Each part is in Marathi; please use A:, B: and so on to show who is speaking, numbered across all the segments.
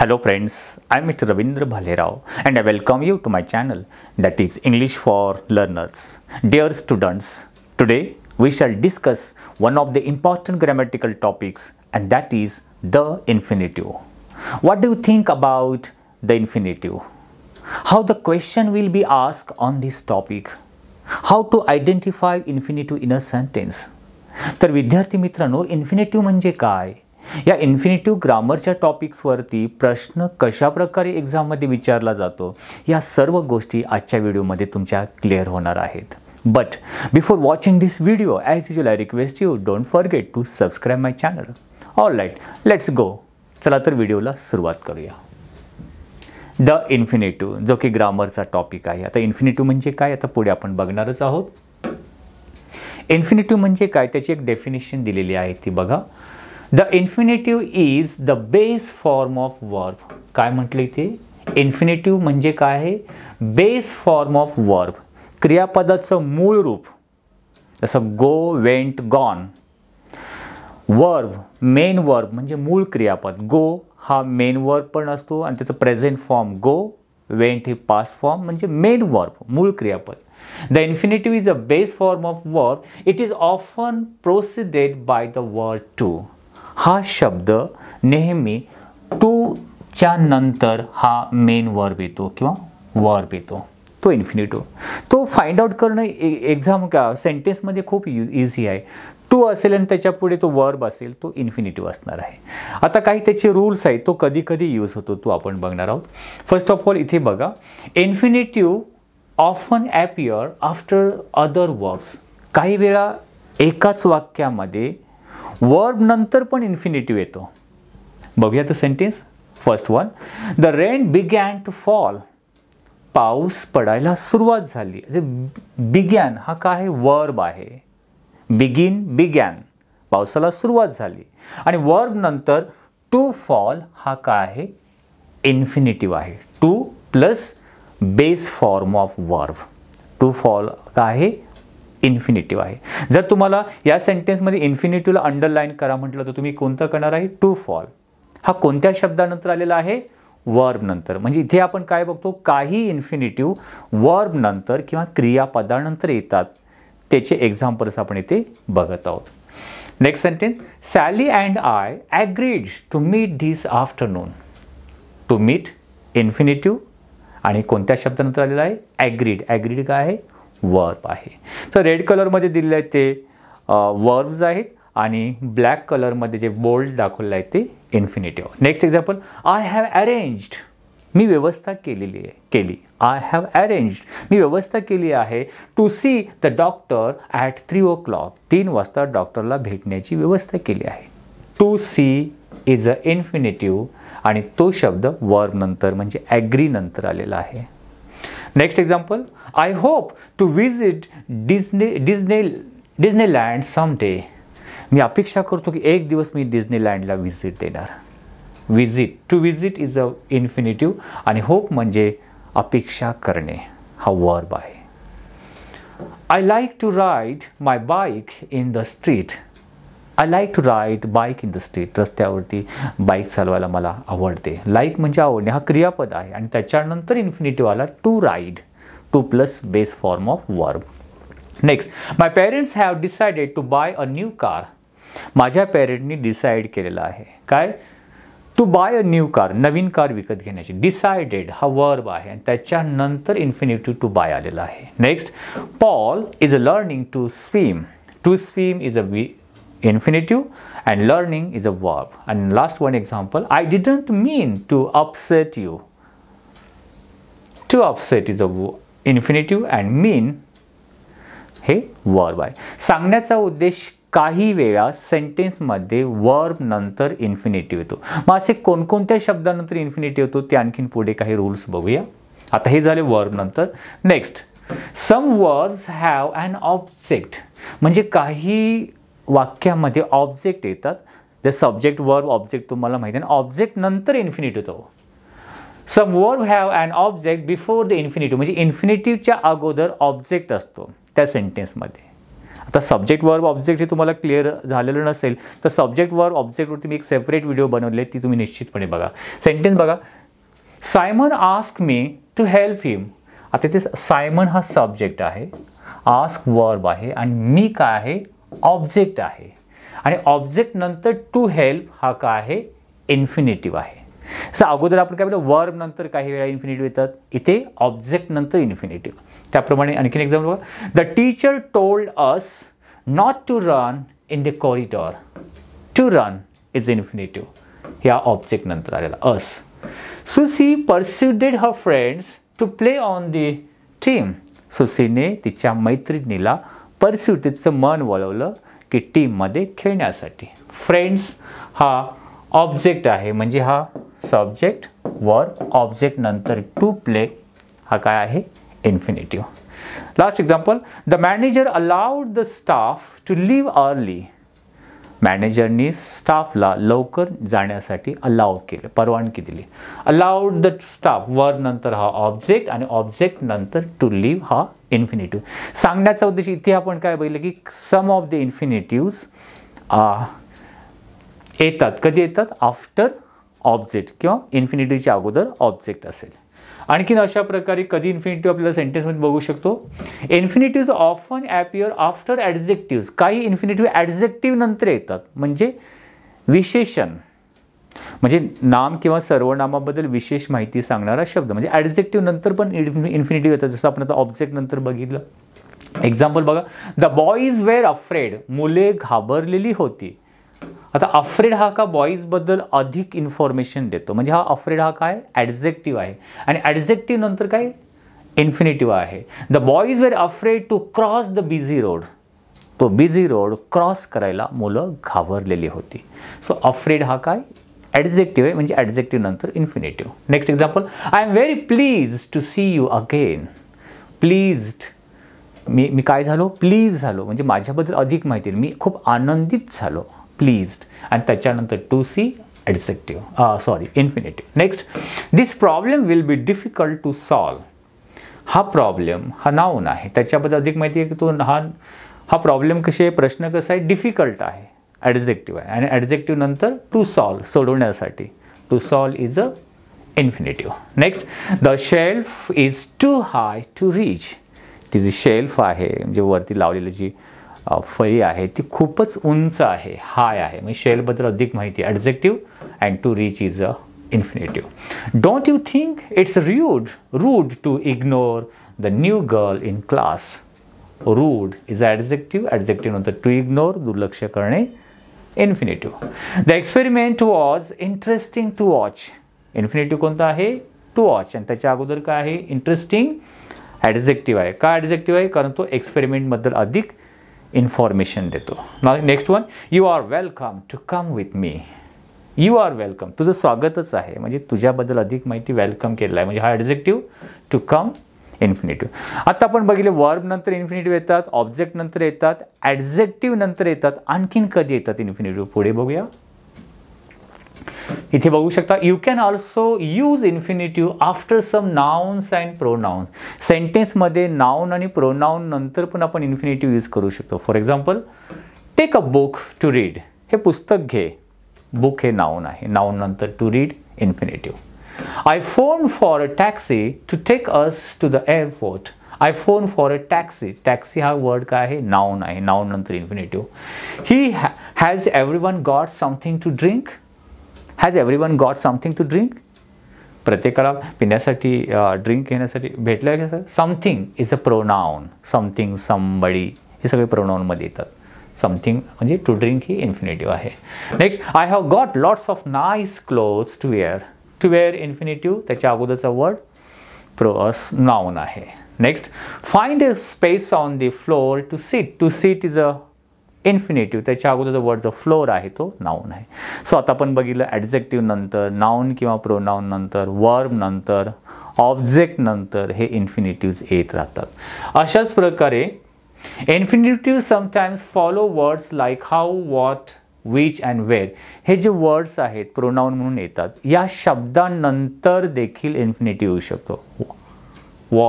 A: Hello friends, I am Mr. Ravindra Bhalerao and I welcome you to my channel, that is English for Learners. Dear students, today we shall discuss one of the important grammatical topics, and that is the infinitive. What do you think about the infinitive? How the question will be asked on this topic? How to identify infinitive in a sentence? तर विद्यार्थी मित्रांनो, इन्फिनिटिव्ह म्हणजे काय? या इन्फिनिटिव्ह ग्रामरच्या टॉपिक्सवरती प्रश्न कशा प्रकारे एक्झाममध्ये विचारला जातो, या सर्व गोष्टी आजच्या व्हिडिओमध्ये तुमच्या क्लिअर होणार आहेत. But before watching this video, as usual I request you don't forget to subscribe my channel. All right, let's go. चला तर व्हिडिओला सुरुवात करूया. द इन्फिनिटिव्ह, जो की ग्रामरचा टॉपिक आहे. आता इन्फिनिटिव्ह म्हणजे काय, आता पुढे आपण बघणारच आहोत. इन्फिनिटिव्ह म्हणजे काय, त्याची एक डेफिनेशन दिलेली आहे, ती बघा. The infinitive is the base form of verb. काय म्हटलं इथे? इन्फिनिटिव्ह म्हणजे काय आहे? Base form of verb. क्रियापदाचं मूळ रूप, जसं go, went, gone. Verb, main verb म्हणजे मूळ क्रियापद. गो हा मेन वर्ब पण असतो आणि त्याचं प्रेझेंट फॉर्म गो. वेंट हे पास्ट फॉर्म म्हणजे मेन वर्ब, मूळ क्रियापद. The infinitive is a base form of verb. It is often preceded by the word to. हा शब्द नेहमी to च्या नंतर हा मेन वर्ब येतो किंवा वर्ब येतो, तो इन्फिनिटिव्ह. तो फाइंड आउट करणं एक्झाम का सेंटेन्समध्ये खूप इझी आहे. टू असेल आणि त्याच्या पुढे तो वर्ब असेल, तो इन्फिनिटिव्ह असणार आहे. आता काही त्याचे रूल्स आहेत, तो कधी कधी यूज होतो, तो आपण बघणार आहोत. फर्स्ट ऑफ ऑल इथे बघा, infinitive often appear after other verbs. काही वेळा एकाच वाक्यामध्ये वर्ब नंतर पण इन्फिनिटिव्ह येतो. बघूया तर sentence. First one, the rain began to fall. पाऊस पडायला सुरुवात झाली. बिगॅन हा काय आहे? वर्ब आहे. बिगिन, बिगॅन, पावसाला सुरुवात झाली. आणि वर्ब नंतर टू फॉल हा काय आहे? इन्फिनिटिव्ह आहे. To plus base form of verb. To fall काय आहे? इन्फिनिटिव्ह आहे. जर तुम्हाला या सेंटेन्समध्ये इन्फिनिटिव्हला अंडरलाईन करा म्हटलं तर तुम्ही कोणतं करणार आहे? To fall. हा कोणत्या शब्दानंतर आलेला आहे? वर्ब नंतर. म्हणजे इथे आपण काय बघतो, काही इन्फिनिटिव्ह वर्ब नंतर किंवा क्रियापदानंतर येतात. त्याचे एक्झाम्पल्स आपण इथे बघत आहोत. Next sentence, Sally and I agreed to meet this afternoon. To meet infinitive आणि कोणत्या शब्दानंतर आलेला आहे? ॲग्रीड. ॲग्रीड काय आहे? वर्ब आहे. तर रेड कलरमध्ये दिलेले आहेत ते वर्ब्स आहेत आणि ब्लॅक कलरमध्ये जे बोल्ड दाखवलेलं आहे ते infinitive. Next example, I have arranged. मी व्यवस्था केली. आय हॅव अरेंज्ड, मी व्यवस्था केली आहे. To see the doctor at 3 o'clock. 3 वाजता डॉक्टरला भेटण्याची व्यवस्था केली आहे. To see is a infinitive आणि तो शब्द वर्ब नंतर म्हणजे ॲग्री नंतर आलेला आहे. Next example, I hope to visit Disneyland someday. मी अपेक्षा करतो की एक दिवस मी डिझनीलँडला व्हिजिट देणार. Visit, to visit is a infinitive आणि होप म्हणजे अपेक्षा करणे, हा वर्ब आहे. I like to ride my bike in the street. I like to ride bike in the street. रस्त्यावरती बाईक चालवायला मला आवडते. लाईक म्हणजे आवडणे, हा क्रियापद आहे आणि त्याच्यानंतर इन्फिनिटिव्ह आला to ride. To plus base form of verb. Next, my parents have decided to buy a new car. माझ्या पेरेंटनी डिसाईड केलेलं आहे काय? To buy a new car, नवीन कार विकत घेण्याची. डिसाइडेड हा वर्ब आहे आणि त्याच्यानंतर इन्फिनिटिव्ह टू बाय आलेला आहे. Next, Paul is a learning to swim. To swim is a infinitive and learning is a verb. And last one example, I didn't mean to upset you. To upset is a infinitive and mean हे verb आहे. सांगण्याचा उद्देश काही वेळा सेंटेन्समध्ये वर्ब नंतर इन्फिनिटिव्ह येतो. मग असे कोणकोणत्या शब्दानंतर इन्फिनिटिव्ह येतो ते आणखीन पुढे काही रूल्स बघूया. आता हे झाले वर्ब नंतर. Next, some verbs have an object. म्हणजे काही वाक्यामध्ये ऑब्जेक्ट येतात. द सब्जेक्ट, वर्ब, ऑब्जेक्ट तुम्हाला माहिती आहे. ऑब्जेक्ट नंतर इन्फिनिटिव्ह येतो. Some verb have an object before the infinitive. म्हणजे इन्फिनिटिव्हच्या अगोदर ऑब्जेक्ट असतो त्या सेंटेन्समध्ये. आता सब्जेक्ट वर्ब ऑब्जेक्ट हे तुम्हाला क्लिअर झालेलं नसेल तर सब्जेक्ट वर्ब ऑब्जेक्टवरती मी एक सेपरेट व्हिडिओ बनवले, ती तुम्ही निश्चितपणे बघा. सेंटेन्स बघा, Simon ask me to help him. आता इथे सायमन हा सब्जेक्ट आहे, आस्क वर्ब आहे आणि मी काय आहे ऑब्जेक्ट आहे आणि ऑब्जेक्ट नंतर टू हेल्प हा काय आहे इन्फिनिटिव्ह आहे. सो अगोदर आपण काय बोलतो वर्ब नंतर काही वेळा इन्फिनिटिव्ह येतात, इथे ऑब्जेक्ट नंतर इन्फिनिटिव्ह. त्याप्रमाणे आणखीन एक्झाम्पल बघा, the teacher told us not to run in the corridor. To run is infinitive, ह्या ऑब्जेक्ट नंतर आलेला us. Susie persuaded her friends to play on the team. सुसीने तिच्या मैत्रिणीला परस्यू, तिचं मन वळवलं की टीममध्ये खेळण्यासाठी. फ्रेंड्स हा ऑब्जेक्ट आहे, म्हणजे हा सब्जेक्ट वर्ब ऑब्जेक्ट नंतर टू प्ले हा काय आहे infinitive. Last example, the manager allowed the staff to leave early. मॅनेजरनी स्टाफला लवकर जाण्यासाठी अलाउड केलं, परवानगी दिली. अलाउड द स्टाफ वर्ब नंतर हा ऑब्जेक्ट आणि ऑब्जेक्ट नंतर टू लिव्ह हा इन्फिनिटिव्ह. सांगण्याचा उद्देश इथे आपण काय बघितलं की सम ऑफ द इन्फिनिटिव्स येतात, कधी येतात आफ्टर ऑब्जेक्ट किंवा इन्फिनिटिव्हच्या अगोदर ऑब्जेक्ट असेल. आणखीन अशा प्रकारे कधी इन्फिनिटिव्ह आपल्याला सेंटेन्समध्ये बघू शकतो. इन्फिनिटिव्ज ऑफन ॲपियर आफ्टर ॲडजेक्टिव्ज. काही इन्फिनिटिव्ह ॲडजेक्टिव्ह नंतर येतात, म्हणजे विशेषण, म्हणजे नाम किंवा सर्वनामाबद्दल विशेष माहिती सांगणारा शब्द, म्हणजे ॲडजेक्टिव्ह नंतर पण इन्फिनिटिव्ह येतात, जसं आपण आता ऑब्जेक्ट नंतर बघितलं. एक्झाम्पल बघा, द बॉईज वेर अफ्रेड. मुले घाबरलेली होती. आता अफ्रेड हा का बॉईजबद्दल अधिक इन्फॉर्मेशन देतो, म्हणजे हा अफ्रेड हा काय ॲडजेक्टिव्ह आहे आणि ॲडजेक्टिव्ह नंतर काय इन्फिनिटिव्ह आहे. The boys were afraid to cross the busy road. तो बिझी रोड क्रॉस करायला मुलं घाबरलेली होती. सो अफ्रेड हा काय ॲडजेक्टिव्ह आहे, म्हणजे ॲडजेक्टिव्ह नंतर infinitive. Next example, I am very please to see you again. Pleased, मी काय झालो प्लीज झालो, म्हणजे माझ्याबद्दल अधिक माहिती, मी खूप आनंदित झालो प्लीज्ड. आणि त्याच्यानंतर to see adjective infinitive. Next, this problem will be difficult to solve. हा प्रॉब्लेम हा नाऊन आहे, त्याच्याबद्दल अधिक माहिती आहे की तो हा प्रॉब्लेम कसे आहे, प्रश्न कसा आहे डिफिकल्ट आहे, ॲडजेक्टिव्ह आहे आणि ॲडजेक्टिव्ह नंतर टू सॉल्व सोडवण्यासाठी. To solve is a infinitive. Next, the shelf is too high to reach. ती जी शेल्फ आहे म्हणजे वरती लावलेली जी फळी आहे ती खूपच उंच आहे, हाय आहे, म्हणजे शेलबद्दल अधिक माहिती adjective and to reach is a infinitive. Don't you think it's rude to ignore the new girl in class. Rude is adjective, adjective नंतर टू इग्नोर दुर्लक्ष करणे infinitive. The experiment was interesting to watch. Infinitive कोणता आहे टू वॉच आणि त्याच्या अगोदर काय आहे इंटरेस्टिंग ॲडजेक्टिव्ह आहे. का ॲडजेक्टिव्ह आहे कारण तो एक्सपेरिमेंटबद्दल अधिक इन्फॉर्मेशन देतो. Next one, you are welcome to come with me. You are welcome, तुझं स्वागतच आहे, म्हणजे तुझ्याबद्दल अधिक माहिती वेलकम केलेलं आहे, म्हणजे हा ॲडजेक्टिव्ह. To come infinitive. आता आपण बघितले वर्ब नंतर इन्फिनिटिव्ह येतात, ऑब्जेक्ट नंतर येतात, ॲडजेक्टिव्ह नंतर येतात. आणखीन कधी येतात इन्फिनिटिव्ह पुढे बघूया. इथे बघू शकता, you can also use infinitive after some nouns and pronouns. सेंटेन्समध्ये नाउन आणि प्रोनाउन नंतर पण आपण इन्फिनिटिव्ह यूज करू शकतो. For example, take a book to read. हे पुस्तक घे. बुक हे नाउन आहे, नाउन नंतर to read infinitive. I phone for a taxi to take us to the airport. I phone for a taxi. Taxi हा वर्ड काय आहे नाउन आहे, नाउन नंतर infinitive. He has everyone got something to drink. Has everyone got something to drink. प्रत्येकाला पिण्यासाठी ड्रिंक घेण्यासाठी भेटलं आहे का sir. Something is a pronoun. Something, somebody हे सगळे प्रोनाउनमध्ये येतात. समथिंग म्हणजे टू ड्रिंक ही इन्फिनिटिव्ह आहे. Next, I have got lots of nice clothes to wear. To wear infinitive, त्याच्या अगोदरचा वर्ड नाउन आहे. Next, find a space on the floor to sit. To sit is a infinitive, त्याच्या अगोदरचा वर्ड जो फ्लोर आहे तो नाउन आहे. सो आता आपण बघितलं ॲडजेक्टिव्ह नंतर, नाउन किंवा प्रोनाउन नंतर, वर्ब नंतर, ऑब्जेक्ट नंतर हे इन्फिनिटिव्ज येत राहतात. अशाच प्रकारे infinitive sometimes follow words like how, what, which and where. हे जे वर्ड्स आहेत प्रोनाउन म्हणून येतात, या शब्दांनंतर देखील इन्फिनिटिव्ह येऊ शकतो.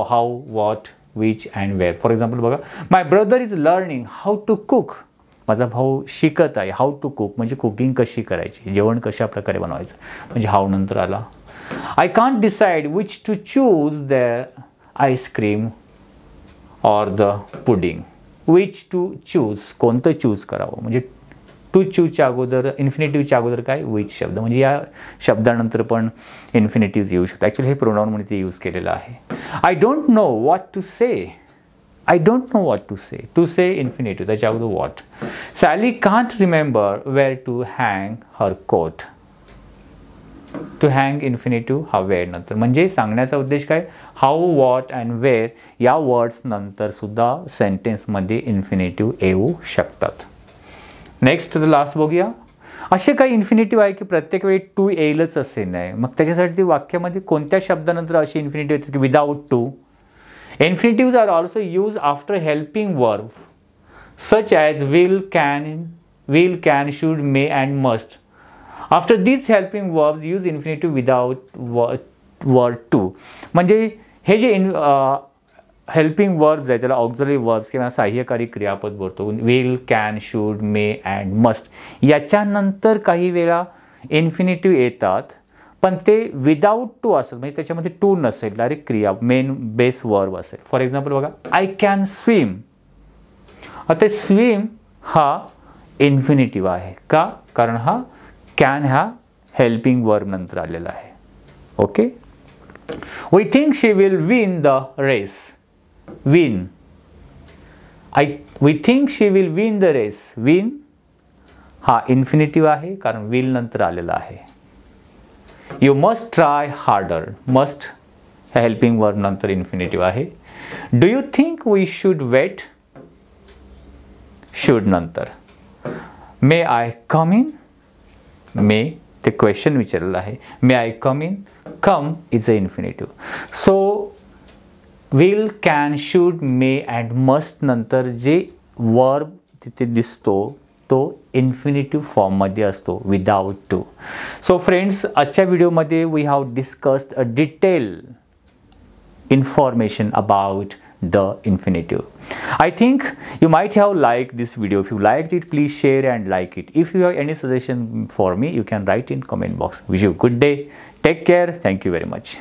A: How, what, which and where. For example बघा, my brother is learning how to cook. माझा भाऊ शिकत आहे हाऊ टू कुक म्हणजे कुकिंग कशी करायची, जेवण कशा प्रकारे बनवायचं, म्हणजे हाऊ नंतर आला. I can't decide which to choose the ice cream or the pudding. Which to choose, कोणतं चूज करावं, म्हणजे टू चूजच्या अगोदर इन्फिनेटिव्हच्या अगोदर काय विच शब्द, म्हणजे या शब्दानंतर पण इन्फिनेटिव्ह येऊ शकतात. ॲक्च्युली हे प्रोनाउन म्हणून ते यूज केलेलं आहे. I don't know what to say. I don't know what to say. To say infinitive, त्याच्या अगोदर what. Sally can't remember where to hang her coat. To hang infinitive हा वेअर नंतर, म्हणजे सांगण्याचा उद्देश काय, हाऊ, व्हॉट अँड वेअर या वर्ड्स नंतर सुद्धा सेंटेन्समध्ये इन्फिनेटिव्ह येऊ शकतात. नेक्स्ट लास्ट बघूया. असे काही इन्फिनेटिव्ह आहे की प्रत्येक वेळी टू येईलच असे नाही. मग त्याच्यासाठी वाक्यामध्ये कोणत्या शब्दानंतर अशी इन्फिनेटिव्ह येतात की without to. Infinitives are also use after helping verb such as will, can, should, may and must. After this helping verbs use infinitive without word to. म्हणजे हे जे हेल्पिंग वर्ब्स आहे त्याला ऑक्झिलरी वर्ब्स किंवा सहाय्यकारी क्रियापद बोलतो. Will, can, should, may and must याच्यानंतर काही वेळा इन्फिनेटिव्ह येतात पण ते विदाउट टू असेल, म्हणजे त्याच्यामध्ये टू नसेल, डायरेक्ट क्रिया मेन बेस वर्ब असेल. फॉर एक्झाम्पल बघा, आय कॅन स्विम. आता स्विम हा इन्फिनेटिव्ह आहे का, कारण हा कॅन हा हेल्पिंग वर्ब नंतर आलेला आहे. Okay. We think she will win the race. Win, we think she will win the race. Win हा इन्फिनेटिव्ह आहे कारण विल नंतर आलेला आहे. You must try harder. Must helping verb नंतर इन्फिनेटिव्ह आहे. Do you think we should wait. Should नंतर. May I come in. मे ते क्वेश्चन विचारलेलं आहे. May I come in. Come is a infinitive. So will, can, should, may and must नंतर जे वर्ब तिथे दिसतो तो इन्फिनेटिव्ह फॉर्ममध्ये असतो विदाउट टू. सो फ्रेंड्स, आजच्या व्हिडिओमध्ये we have discussed a detail information about the infinitive. I think you might have liked this video. If you liked it, please share and like it. If you have any suggestion for me, you can write in comment box. Wish you a good day. Take care. Thank you very much.